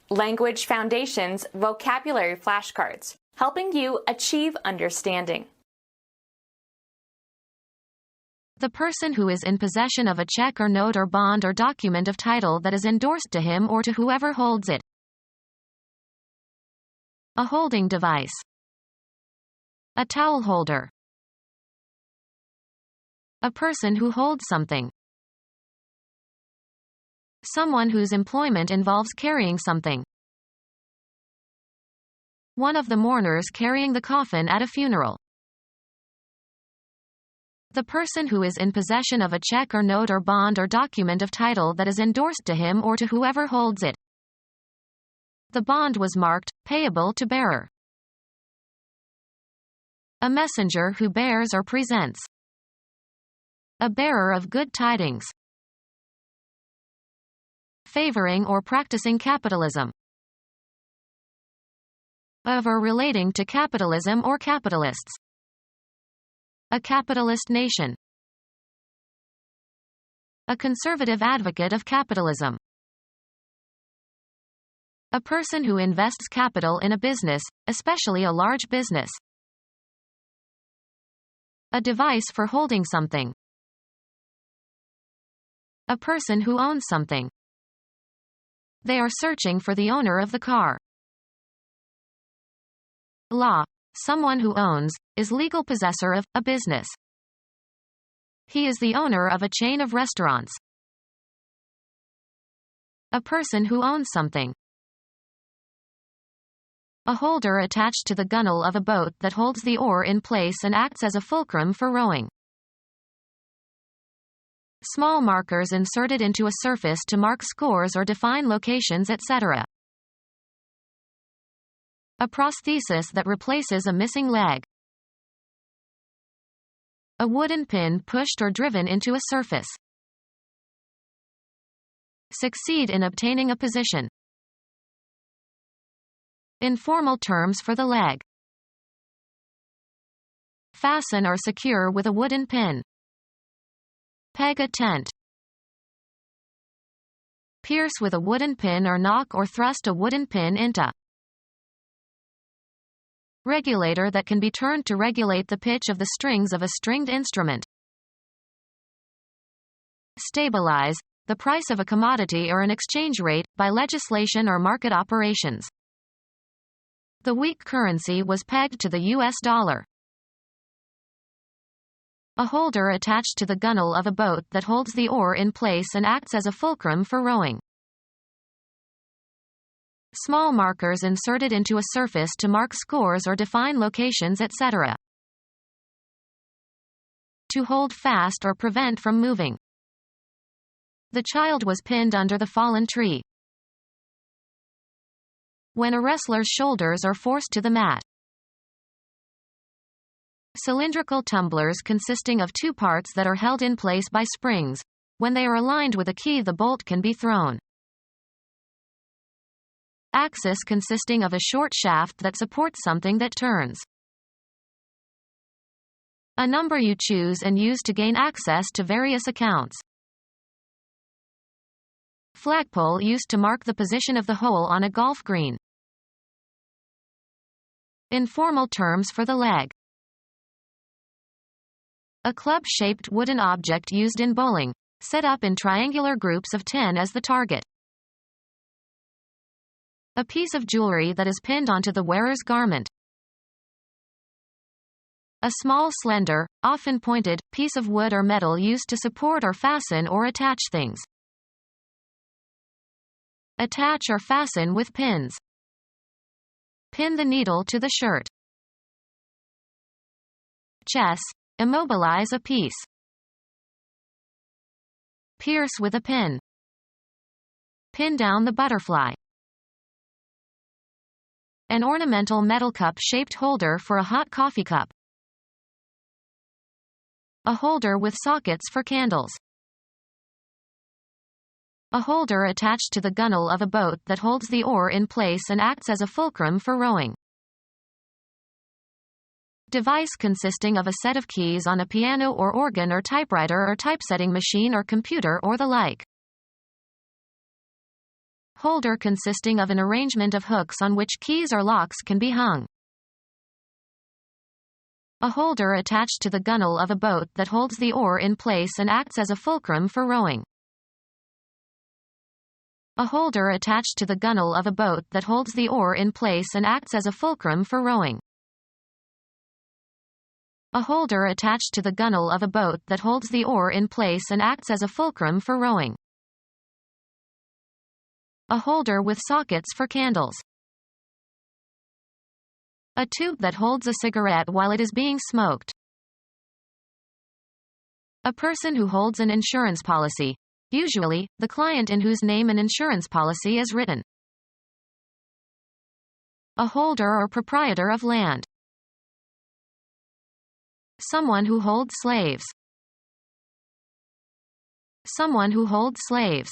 Language Foundations Vocabulary Flashcards, helping you achieve understanding. The person who is in possession of a check or note or bond or document of title that is endorsed to him or to whoever holds it. A holding device. A towel holder. A person who holds something. Someone whose employment involves carrying something. One of the mourners carrying the coffin at a funeral. The person who is in possession of a check or note or bond or document of title that is endorsed to him or to whoever holds it. The bond was marked, payable to bearer. A messenger who bears or presents. A bearer of good tidings. Favoring or practicing capitalism. Of or relating to capitalism or capitalists. A capitalist nation. A conservative advocate of capitalism. A person who invests capital in a business, especially a large business. A device for holding something. A person who owns something. They are searching for the owner of the car. Law. Someone who owns, is legal possessor of, a business. He is the owner of a chain of restaurants. A person who owns something. A holder attached to the gunwale of a boat that holds the oar in place and acts as a fulcrum for rowing. Small markers inserted into a surface to mark scores or define locations, etc. A prosthesis that replaces a missing leg. A wooden pin pushed or driven into a surface. Succeed in obtaining a position. Informal terms for the leg. Fasten or secure with a wooden pin. Peg a tent. Pierce with a wooden pin or knock or thrust a wooden pin into. Regulator that can be turned to regulate the pitch of the strings of a stringed instrument. Stabilize, the price of a commodity or an exchange rate, by legislation or market operations. The weak currency was pegged to the US dollar. A holder attached to the gunwale of a boat that holds the oar in place and acts as a fulcrum for rowing. Small markers inserted into a surface to mark scores or define locations, etc. To hold fast or prevent from moving. The child was pinned under the fallen tree. When a wrestler's shoulders are forced to the mat. Cylindrical tumblers consisting of two parts that are held in place by springs. When they are aligned with a key, the bolt can be thrown. Axis consisting of a short shaft that supports something that turns. A number you choose and use to gain access to various accounts. Flagpole used to mark the position of the hole on a golf green. Informal terms for the leg. A club-shaped wooden object used in bowling, set up in triangular groups of 10 as the target. A piece of jewelry that is pinned onto the wearer's garment. A small, slender, often pointed, piece of wood or metal used to support or fasten or attach things. Attach or fasten with pins. Pin the needle to the shirt. Chess. Immobilize a piece. Pierce with a pin. Pin down the butterfly. An ornamental metal cup-shaped holder for a hot coffee cup. A holder with sockets for candles. A holder attached to the gunwale of a boat that holds the oar in place and acts as a fulcrum for rowing. Device consisting of a set of keys on a piano or organ or typewriter or typesetting machine or computer or the like. Holder consisting of an arrangement of hooks on which keys or locks can be hung. A holder attached to the gunwale of a boat that holds the oar in place and acts as a fulcrum for rowing. A holder attached to the gunwale of a boat that holds the oar in place and acts as a fulcrum for rowing. A holder attached to the gunwale of a boat that holds the oar in place and acts as a fulcrum for rowing. A holder with sockets for candles. A tube that holds a cigarette while it is being smoked. A person who holds an insurance policy. Usually, the client in whose name an insurance policy is written. A holder or proprietor of land. Someone who holds slaves. Someone who holds slaves.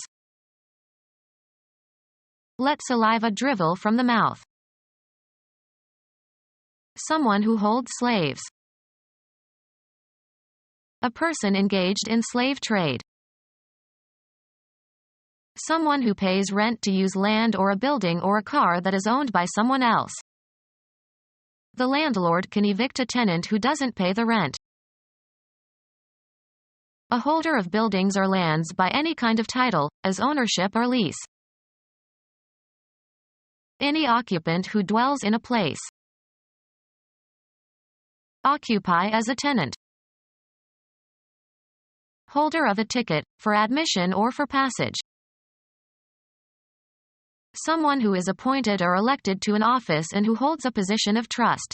Let saliva drivel from the mouth. Someone who holds slaves. A person engaged in slave trade. Someone who pays rent to use land or a building or a car that is owned by someone else. The landlord can evict a tenant who doesn't pay the rent. A holder of buildings or lands by any kind of title, as ownership or lease. Any occupant who dwells in a place. Occupy as a tenant. Holder of a ticket, for admission or for passage. Someone who is appointed or elected to an office and who holds a position of trust.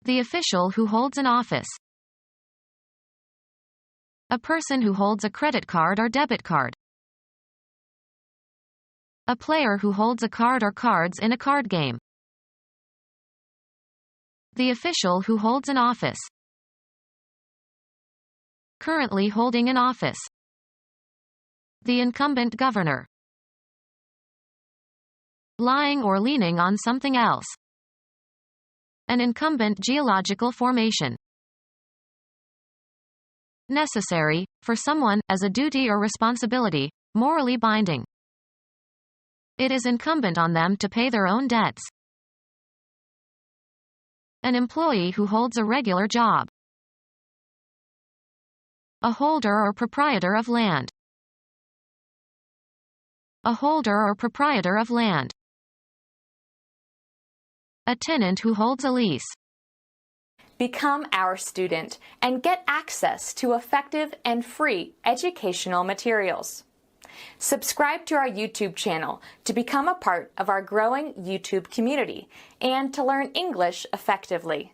The official who holds an office. A person who holds a credit card or debit card. A player who holds a card or cards in a card game. The official who holds an office. Currently holding an office. The incumbent governor. Lying or leaning on something else. An incumbent geological formation. Necessary, for someone, as a duty or responsibility, morally binding. It is incumbent on them to pay their own debts. An employee who holds a regular job. A holder or proprietor of land. A holder or proprietor of land. A tenant who holds a lease. Become our student and get access to effective and free educational materials. Subscribe to our YouTube channel to become a part of our growing YouTube community and to learn English effectively.